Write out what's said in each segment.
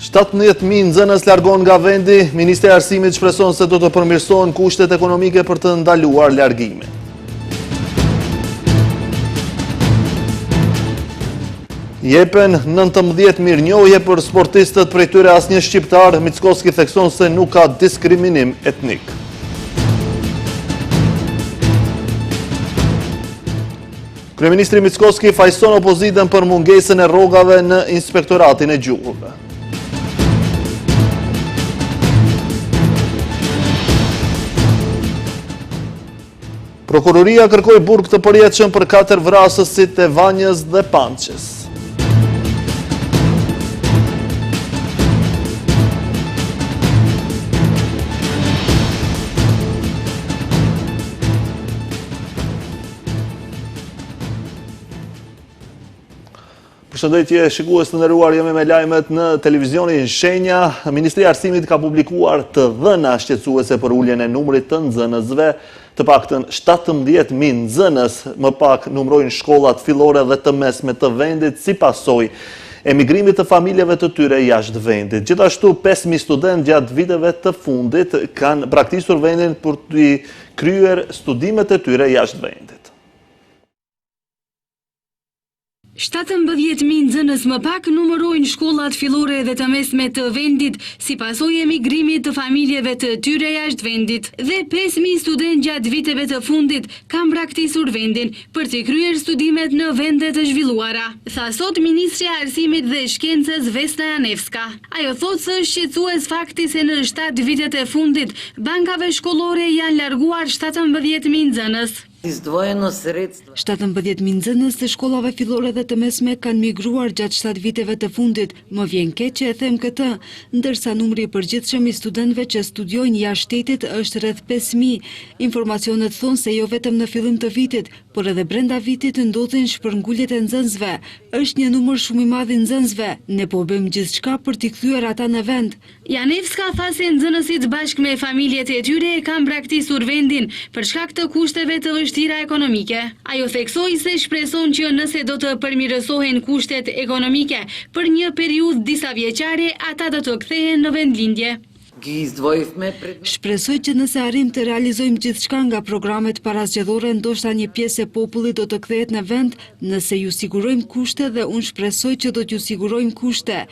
17.000 nxënës largon nga vendi, Ministri i Arsimit shpreson se do të përmirësohen kushtet ekonomike për të ndaluar largimin. Jepen 19 mirënjohje për sportistët, prej tyre asnjë shqiptar, Mickoski thekson se nuk ka diskriminim etnik. Kryeministri Mickoski fajson opozitën për mungesën e rrogave në Inspektoratin e Gjuhëve. Prokuroria kërkoi burg të përjetshëm për 4 vrasësit e Vanjës dhe Pançës. Përshëndetje shikues të nderuar, jemi me lajmet në televizionin Shenja. Ministri i Arsimit ka publikuar të dhëna shqetësuese për uljen e numrit të nxënësve. Të paktën 17.000 nxënës më pak numrojnë shkollat fillore dhe të mesme të vendit si pasojë emigrimit të familjeve të tyre jashtë vendit. Gjithashtu 5.000 studentë gjatë viteve të fundit kanë braktisur vendin për të kryer studimet e tyre jashtë vendit. 17.000 nxënës më pak numërojnë shkollat fillore dhe të mesme të vendit, si pasojë emigrimit të familjeve të tyre jashtë vendit, dhe 5.000 studentë gjatë viteve të fundit kanë braktisur vendin për të kryer studimet në vende të zhvilluara, tha sot Ministri i Arsimit dhe Shkencës Vesna Janevska. Ajo thotë se është shqetësues fakti se në 7 vitet e fundit bankave shkollore janë larguar 17.000 nxënës. 17.000 nxënës të shkollave fillore dhe të mesme kanë migruar gjatë 7 viteve të fundit. Më vjen keq që e them këtë, ndërsa numri i përgjithshëm i studentëve që studiojnë jashtë shtetit është rreth 5.000. Informacionet thonë se jo vetëm në fillim të vitit, por edhe brenda vitit ndodhin shpërnguljet e nxënësve. Është një numër shumë i madh i nxënësve. Ne po bëjmë gjithçka për t'i kthyer ata në vend. Janevska tha se nxënësit bashkë me familjet e tyre kanë braktisur vendin për shkak të kushteve të vështira ekonomike. Ajo theksoi se shpreson që nëse do të përmirësohen kushtet ekonomike për një periudhë disa vjeçare, ata do të kthehen në vendlindje. Shpresoj që nëse arrim të realizojmë gjithçka nga programet parazgjedhore, ndoshta një pjesë e popullit do të kthehet në vend nëse ju sigurojmë kushte, dhe unë shpresoj që do t'ju sigurojmë kushte.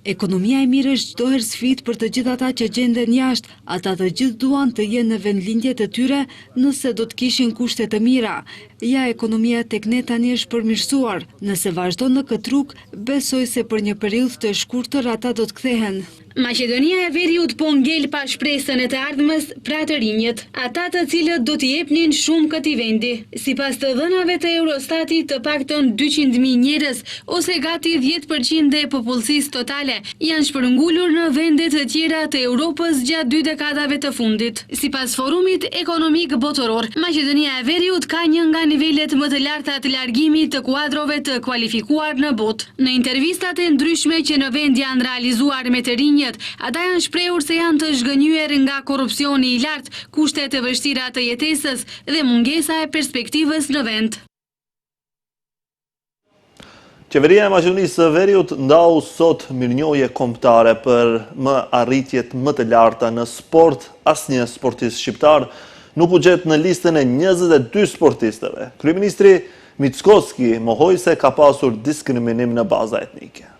Ekonomia e mirë është çdo herë sfidë për të gjithë ata që gjenden jashtë. Ata të gjithë duan të jenë në vendlindjet e tyre nëse do të kishin kushte të mira. Ja, ekonomia tek ne tani është përmirësuar. Nëse vazhdon në këtë rrugë, besoj se për një periudhë të shkurtër ata do të kthehen. Maqedonia e Veriut po ngel pa shpresën e të ardhmës pra të rinjët, ata të cilët do t'i jepnin shumë këtij vendi. Sipas të dhënave të Eurostatit, të paktën 200.000 njerëz, ose gati 10% e popullsisë totale, janë shpërngulur në vende të tjera të Europës gjatë 2 dekadave të fundit. Sipas Forumit Ekonomik Botëror, Maqedonia e Veriut ka një nga nivelet më të larta të largimit të kuadrove të kualifikuar në botë. Në intervistat e ndryshme që në vend janë realizuar me të rinjët, ata janë shprehur se janë të zhgënjyer nga korrupsioni i lartë, kushtet e vështira të jetesës dhe mungesa e perspektivës në vend. Qeveria e Maqedonisë së Veriut ndau sot mirënjohje kombëtare për arritjet më të larta në sport. Asnjë sportist shqiptar nuk u gjet në listën e 22 sportistëve. Kryeministri Mickoski mohoi se ka pasur diskriminim në baza etnike.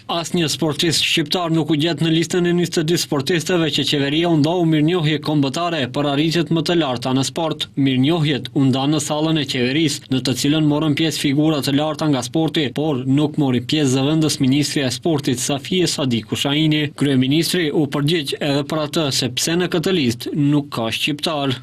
Asnjë sportist shqiptar nuk u gjet në listën e 22 sportistëve që qeveria u ndau mirënjohje kombëtare për arritjet më të larta në sport. Mirënjohjet u ndan në sallën e qeverisë, në të cilën morën pjesë figura të larta nga sporti, por nuk mori pjesë zëvendës ministri e sportit Safie Sadiku Shahini. Kryeministri u përgjigj edhe për atë se pse në këtë listë nuk ka shqiptar.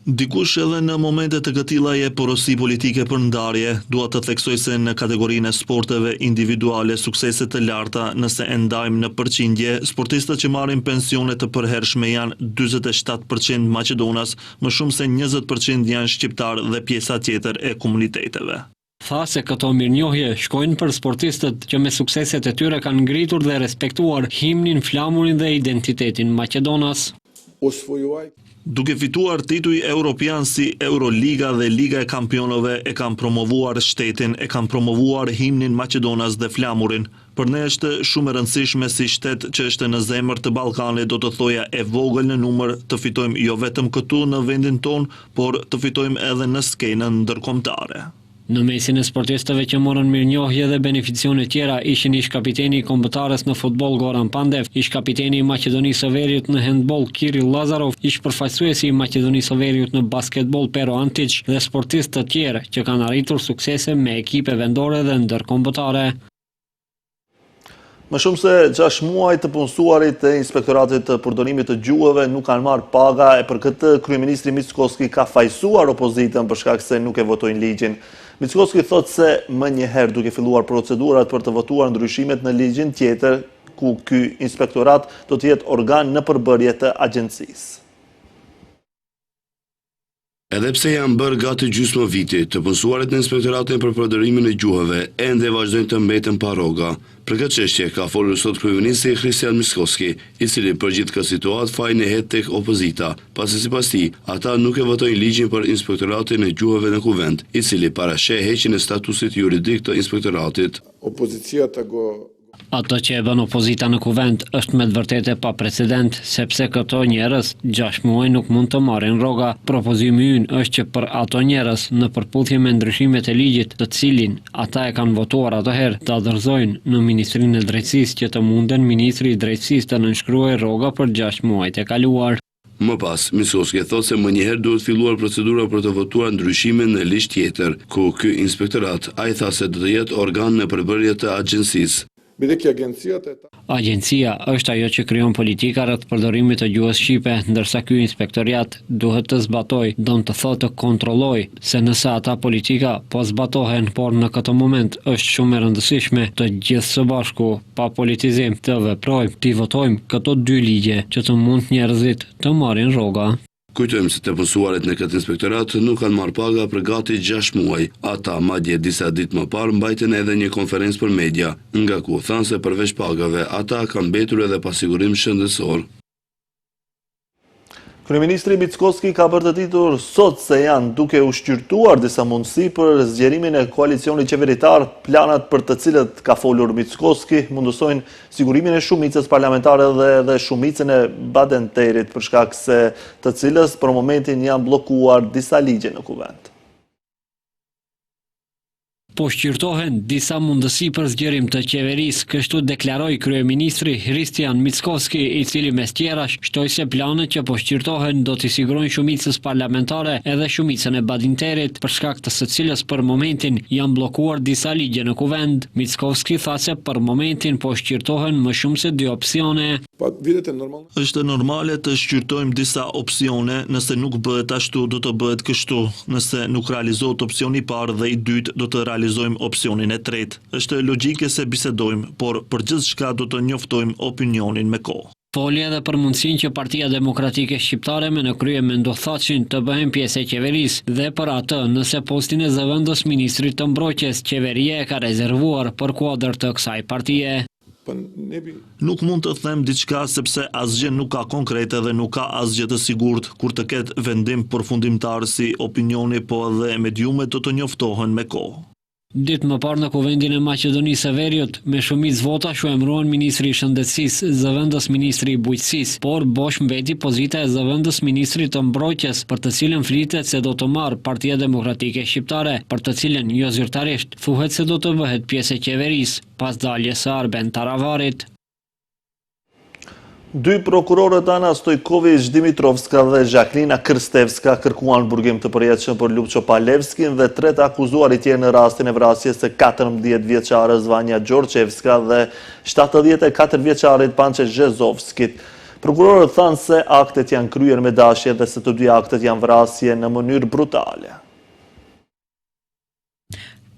Dikush edhe në momente të këtilla jep porosi politike për ndarje. Dua të theksoj se në kategorinë e sporteve individuale suksese të larta, nëse e ndajmë në përqindje, sportistët që marrin pensione të përhershme janë 47% Maqedonas, më shumë se 20% janë shqiptar dhe pjesa tjetër e komuniteteve. Tha se këto mirënjohje shkojnë për sportistët që me sukseset e tyre kanë ngritur dhe respektuar himnin, flamurin dhe identitetin Maqedonas. Duke fituar tituj europian si Euroliga dhe Liga e Kampionëve, e kam promovuar shtetin, e kam promovuar himnin Maqedonas dhe flamurin. Për ne është shumë e rëndësishme si shtet që është në zemër të Ballkanit, do të thoja e vogël në numër, të fitojmë jo vetëm këtu në vendin ton, por të fitojmë edhe në skenën ndërkombëtare. Në mesin e sportistëve që morën mirënjohje dhe beneficione tjera ishin ish kapiteni i kombëtarës në futboll Goran Pandev, ish kapiteni i Maqedonisë së Veriut në handball Kirill Lazarov, ish përfaqësuesi i Maqedonisë së Veriut në basketball Pero Antic dhe sportistë të tjerë që kanë arritur suksese me ekipe vendore dhe ndërkombëtare. Më shumë se 6 muaj të punësuarit e Inspektoratit të Përdorimit të Gjuhëve nuk kanë marrë paga e për këtë kryeministri Mickoski ka fajsuar opozitën për shkak se nuk e votojnë ligjin. Mickoski thotë se më njëherë duke filluar procedurat për të votuar ndryshimet në ligjin tjetër ku ky inspektorat do të jetë organ në përbërje të agjencisë. Edhe pse janë bërë gati gjysmë viti, të punësuarit në Inspektoratin për Përdorimin e Gjuhëve ende vazhdojnë të mbeten pa rroga. Për këtë çështje ka folur sot kryeministri Kristian Mickoski, i cili për gjithë këtë situatë fajin e het tek opozita, pasi sipas tij, ata nuk e votojnë ligjin për Inspektoratin e Gjuhëve në Kuvend, i cili parasheh heqjen e statusit juridik të inspektoratit. Ato që e bën opozita në Kuvend është me të vërtetë pa precedent, sepse këto njerëz 6 muaj nuk mund të marrin rroga. Propozimi ynë është që për ato njerëz në përputhje me ndryshimet e ligjit, të cilin ata e kanë votuar atëherë, ta dorëzojnë në Ministrinë e Drejtësisë që të munden ministri i Drejtësisë të nënshkruajë rroga për 6 muajt e kaluar. Më pas, Mickoski thotë se më njëherë duhet filluar procedura për të votuar ndryshime në ligj tjetër, ku ky inspektorat ai tha se do të jetë organ në përbërje të agjencisë. Agjencia është ajo që krijon politika rreth përdorimit të gjuhës shqipe, ndërsa ky inspektoriat duhet të zbatojë, do të thotë të kontrollojë se nëse ata politika po zbatohen, por në këtë moment është shumë e rëndësishme të gjithë së bashku, pa politizim, të veprojmë, të votojmë këto 2 ligje që të mund njerëzit të marrin rroga. Kujtojmë se të punësuarit në këtë inspektorat nuk kanë marrë paga për gati 6 muaj. Ata madje disa ditë më parë mbajtën edhe një konferencë për media, nga ku thanë se përveç pagave, ata kanë mbetur edhe pasigurim shëndetësor. Kryeministri Mickoski ka bërtëtitur sot se janë duke u shqyrtuar disa mundësi për zgjerimin e koalicionit qeveritar, planat për të cilët ka folur Mickoski mundësojnë sigurimin e shumicës parlamentare dhe shumicën e badenterit për shkak se të cilës për momentin janë bllokuar disa ligje në Kuvend. Po shqyrtohen disa mundësi për zgjerim të qeverisë, kështu deklaroi kryeministri Kristian Mickoski, i cili mes tjerash shtoi se planet që po shqyrtohen do t'i sigurojnë shumicës parlamentare edhe shumicën e badinterit, për shkak të së cilës për momentin janë bllokuar disa ligje në Kuvend. Mickoski tha se për momentin po shqyrtohen më shumë se 2 opsione. Është normale të shqyrtojmë disa opsione, nëse nuk bëhet ashtu do të bëhet kështu, nëse nuk realizohet opsioni i parë dhe i dytë do të realizojmë opsionin e tretë. Është logjike se bisedojmë, por për gjithçka do të njoftojmë opinionin me kohë. Foli edhe për mundësinë që Partia Demokratike Shqiptare me në krye Mendothaçin të bëhen pjesë e qeverisë dhe për atë nëse postin e zëvendës ministrit të mbrojtjes qeveria e ka rezervuar për kuadër të kësaj partie. Nuk mund të them diçka sepse asgjë nuk ka konkrete dhe nuk ka asgjë të sigurt. Kur të ketë vendim përfundimtar si opinioni po edhe mediumet do të njoftohen me kohë. Ditë më parë në Kuvendin e Maqedonisë së Veriut, me shumicë vota shuemruan ministri i Shëndetësisë, zëvendës ministri i Bujqësisë, por bosh mbeti pozita e zëvendës ministrit të mbrojtjes, për të cilën flitet se do të marrë Partia Demokratike Shqiptare, për të cilën jo zyrtarisht thuhet se do të bëhet pjesë e qeverisë, pas daljes së Arben Taravarit. 2 prokurorët Ana Stojković Dimitrovska dhe Jacquelina Krstevska kërkuan burgim të përjetshëm për Ljupço Palevskin dhe 3 akuzuarit tjerë në rastin e vrasjes së 14 vjeçares Vanja Gjorçevska dhe 74 vjeçarit Pançe Zhezovskit. Prokurorët thanë se aktet janë kryer me dashje dhe se të 2 aktet janë vrasje në mënyrë brutale.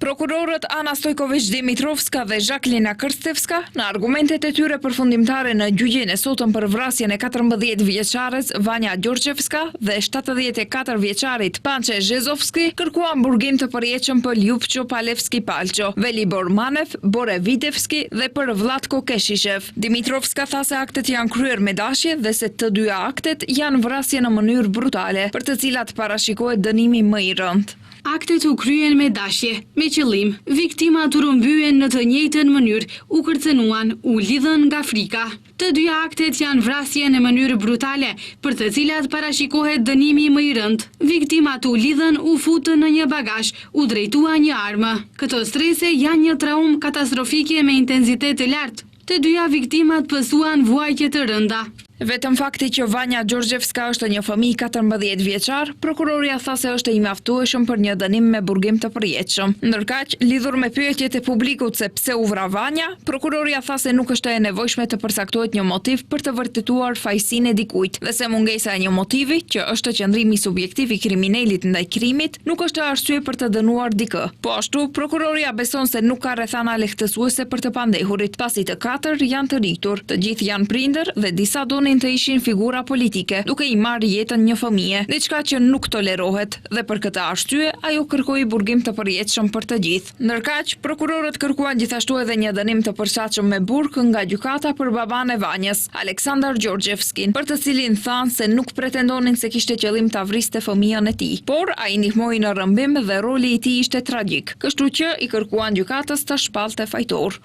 Prokurorët Ana Stojković-Dimitrovska dhe Jacquelina Krstevska në argumentet e tyre përfundimtare në gjyqjen e sotëm për vrasjen e 14 vjeçares Vanja Gjorgjevska dhe 74 vjeçarit Panče Zhezovski kërkuan burgim të përjetshëm për Ljupço Palevski Palço, Velibor Manev, Bore Videvski dhe për Vlatko Keshishev. Dimitrovska tha se aktet janë kryer me dashje dhe se të dyja aktet janë vrasje në mënyrë brutale, për të cilat parashikohet dënimi më i rëndë. Aktet u kryen me dashje, me qëllim, viktimat u rrëmbyen në të njëjtën mënyrë, u kërcënuan, u lidhën nga frika. Të dyja aktet janë vrasje në mënyrë brutale, për të cilat parashikohet dënimi më i rëndë. Viktimat u lidhën, u futën në një bagazh, u drejtua një armë. Këto strese janë një traumë katastrofike me intensitet të lartë. Të dyja viktimat pësuan vuajtje të rënda. Vetëm fakti që Vanja Gjorgjevska është një fëmijë 14 vjeçar, prokuroria tha se është i mjaftueshëm për një dënim me burgim të përjetshëm. Ndërkaq, lidhur me pyetjet e publikut se pse u vra Vanja, prokuroria tha se nuk është e nevojshme të përcaktohet një motiv për të vërtetuar fajësinë e dikujt, dhe se mungesa e një motivi, që është qëndrimi subjektiv i kriminalit ndaj krimit, nuk është arsye për të dënuar dikë. Po ashtu, prokuroria beson se nuk ka rrethana lehtësuese për të pandehurit, pasi të katër janë të rritur, të gjithë janë prindër dhe disa donin të ishin figura politike, duke i marrë jetën një fëmije, diçka që nuk tolerohet, dhe për këtë arsye ajo kërkoi burgim të përjetshëm për të gjithë. Ndërkaq, prokurorët kërkuan gjithashtu edhe një dënim të përshtatshëm me burg nga gjykata për baban e Vanjës, Aleksandar Gjorgjevskin, për të cilin thanë se nuk pretendonin se kishte qëllim ta vriste fëmijën e tij, por ai ndihmoi në rrëmbim dhe roli i tij ishte tragjik, kështu që i kërkuan gjykatës të shpallte fajtor.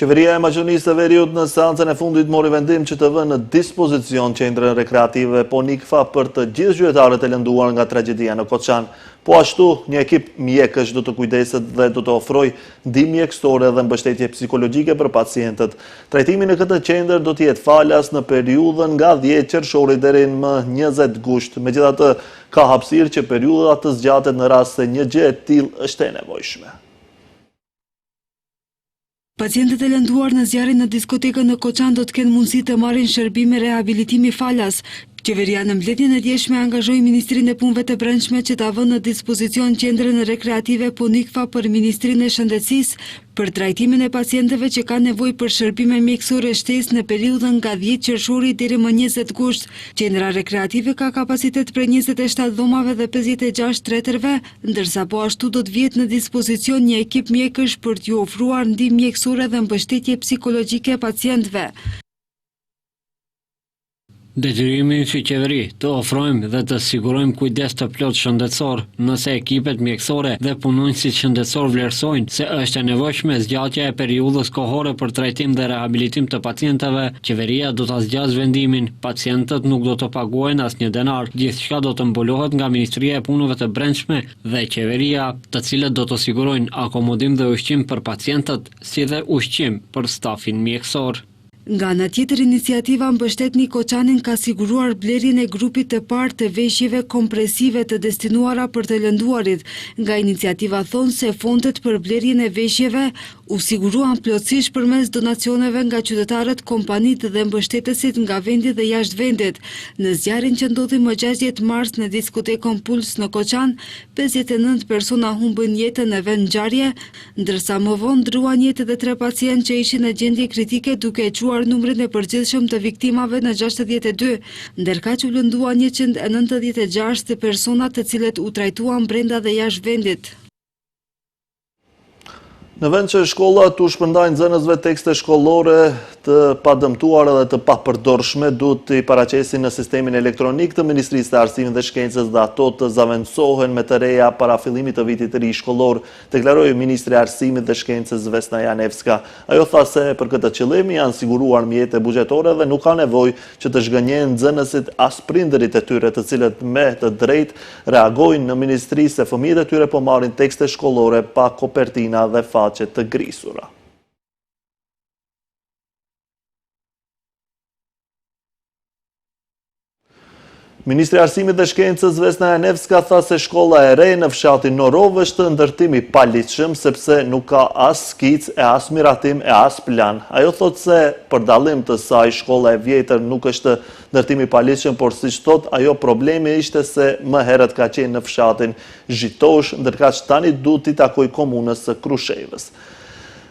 Qeveria e Maqedonisë së Veriut në seancën e fundit mori vendim që të vënë në dispozicion qendrën rekreative Ponikfa për të gjithë qytetarët e lënduar nga tragjedia në Koçan. Po ashtu, një ekip mjekësh do të kujdeset dhe do të ofrojë ndihmë mjekësore dhe mbështetje psikologjike për pacientët. Trajtimi në këtë qendër do të jetë falas në periudhën nga 10 qershori deri në 20 gusht. Megjithatë, ka hapësirë që periudha të zgjatet në rast se një gjë e tillë është e nevojshme. Pacientët e lënduar në zjarrin në diskotekën në Koçan do të kenë mundësi të marrin shërbime rehabilitimi falas. Qeveria në mbledhjen e djeshme angazhoi Ministrinë e Punëve të Brendshme që ta vënë në dispozicion qendrën rekreative Ponikfa për Ministrinë e Shëndetësisë për trajtimin e pacientëve që kanë nevojë për shërbime mjekësore shtesë në periudhën nga 10 qershori deri më 20 gusht. Qendra rekreative ka kapacitet për 27 dhomave dhe 56 tretërve, ndërsa po ashtu do të vjet në dispozicion një ekip mjekësh për t'ju ofruar ndihmë mjekësore dhe mbështetje psikologjike pacientëve. Detyrimin si qeveri të ofrojmë dhe të sigurojmë kujdes të plot shëndetësor nëse ekipet mjekësore dhe punonjësit shëndetësor vlerësojnë se është e nevojshme zgjatja e periudhës kohore për trajtim dhe rehabilitim të pacientëve, qeveria do ta zgjasë vendimin, pacientët nuk do të paguajnë asnjë denar, gjithçka do të mbulohet nga Ministria e Punëve të Brendshme dhe qeveria, të cilët do të sigurojnë akomodim dhe ushqim për pacientët, si dhe ushqim për stafin mjekësor. Nga ana tjetër, iniciativa Mbështetni Koçanin ka siguruar blerjen e grupit të parë të veshjeve kompresive të destinuara për të lënduarit. Nga iniciativa thonë se fondet për blerjen e veshjeve u siguruan plotësisht përmes donacioneve nga qytetarët, kompanitë dhe mbështetësit nga vendi dhe jashtë vendit. Në zjarrin që ndodhi më 16 mars në diskotekën Puls në Koçan, 59 persona humbën jetën në vend ngjarje, ndërsa më vonë ndruan jetë edhe 3 pacientë që ishin në gjendje kritike duke e quar numrin e përgjithshëm të viktimave në 62, ndërkaq u lënduan 196 persona të cilët u trajtuan brenda dhe jashtë vendit. Në vend që shkollat u shpërndajnë nxënësve tekste shkollore të padëmtuara dhe të papërdorshme, duhet të i paraqesin në sistemin elektronik të Ministrisë të Arsimit dhe Shkencës dhe ato të zaventësohen me të reja para fillimit të vitit të ri shkollor, deklaroi Ministri i Arsimit dhe Shkencës Vesna Janevska. Ajo tha se për këtë qëllim janë siguruar mjete buxhetore dhe nuk ka nevojë që të zhgënjehen nxënësit as prindërit e tyre, të cilët me të drejtë reagojnë në ministri se fëmijët e tyre po marrin tekste shkollore pa kopertina dhe faqe të grisura. Ministri i Arsimit dhe Shkencës Vesna Janevska tha se shkolla e re në fshatin Norov është ndërtim i paligjshëm sepse nuk ka as skicë, as miratim, as plan. Ajo thot se për dallim të saj shkolla e vjetër nuk është ndërtim i paligjshëm, por siç thot ajo problemi ishte se më herët ka qenë në fshatin Zhitosh, ndërkaq tani duhet t'i takoj komunës së Krushevës.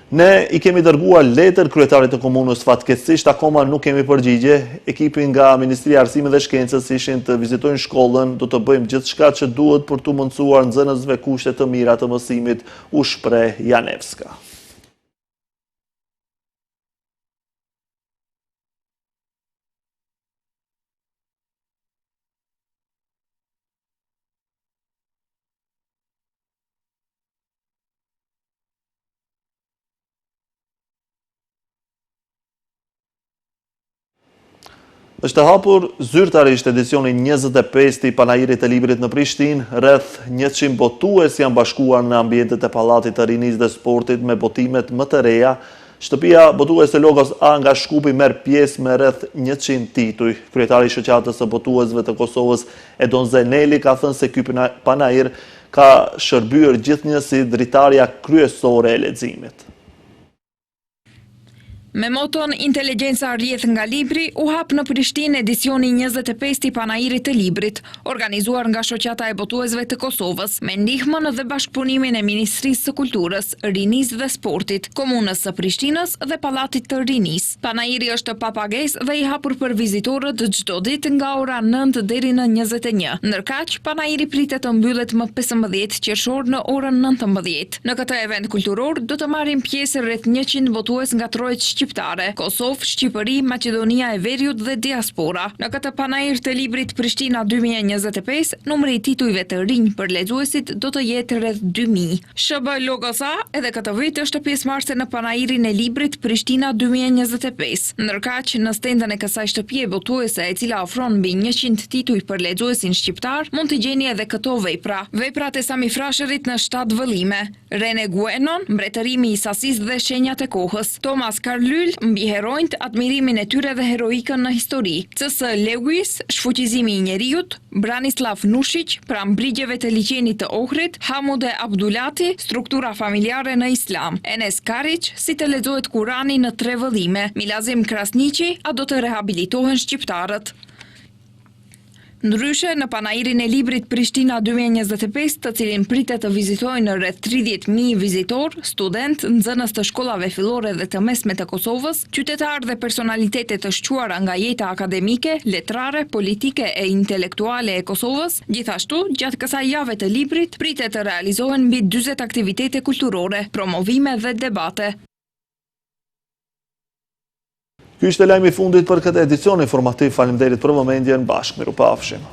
Ne i kemi dërguar letër kryetarit të komunës, fatkeqësisht akoma nuk kemi përgjigje. Ekipi nga Ministria e Arsimit dhe Shkencës ishin të vizitojnë shkollën, do të bëjmë gjithçka që duhet për të mundësuar nxënësve kushte të mira të mësimit, u shpreh Janevska. Është hapur zyrtarisht edicioni 25 i Panairit të Librit në Prishtinë, rreth 100 botues janë bashkuar në ambientet e Pallatit të Rinisë dhe Sportit me botimet më të reja. Shtëpia botuese Logos A nga Shkupi merr pjesë me rreth 100 tituj. Kryetari i shoqatës së botuesve të Kosovës, Edon Zeneli, ka thënë se ky panair ka shërbyer gjithnjësi dritarja kryesore e leximit. Me moton Inteligjenca rrjedh nga libri, u hap në Prishtinë edicioni 25 i Panairit të Librit, organizuar nga Shoqata e Botuesve të Kosovës, me ndihmën dhe bashkëpunimin e Ministrisë së Kulturës, Rinisë dhe Sportit, Komunës së Prishtinës dhe Pallatit të Rinisë. Panairi është pa pagesë dhe i hapur për vizitorët çdo ditë nga ora 9 deri në 21. Ndërkaq, panairi pritet të mbyllet më 15 qershor në orën 19. Në këtë event kulturor do të marrin pjesë rreth 100 botues nga trojet shqiptare, Kosovë, Shqipëri, Maqedonia e Veriut dhe diaspora. Në këtë panair të Librit Prishtina 2025, numri i titujve të rinj për lexuesit do të jetë rreth 2000. SHB Logos A edhe këtë vit është pjesëmarrëse në panairin e Librit Prishtina 2025. Ndërkaq, në stendën e kësaj shtëpie botuese, e cila ofron mbi 100 tituj për lexuesin shqiptar, mund të gjeni edhe këto vepra. Veprat e Sami Frasherit në 7 vëllime, Rene Guenon, mbretërimi i sasisë dhe shenjat e kohës, Thomas Lyll, mbi heronjt, admirimin e tyre dhe heroikën në histori. C.S. Lewis, shfuqizimi i njeriut, Branislav Nushić, pranë brigjeve të liçenit të Ohrit, Hamude Abdulati, struktura familjare në Islam, Enes Karić, si të lexohet Kurani në 3 vëllime, Milazim Krasniqi, a do të rehabilitohen shqiptarët. Ndryshe, në panairin e Librit Prishtina 2025, të cilin pritet të vizitojnë rreth 30.000 vizitor, student, nxënës të shkollave fillore dhe të mesme të Kosovës, qytetarë dhe personalitete të shquara nga jeta akademike, letrare, politike e intelektuale e Kosovës, gjithashtu, gjatë kësaj jave të Librit, pritet të realizohen mbi 40 aktivitete kulturore, promovime dhe debate. Ky ishte lajmi i fundit për këtë edicion informativ. Faleminderit për vëmendjen. Bashkë miru pafshim.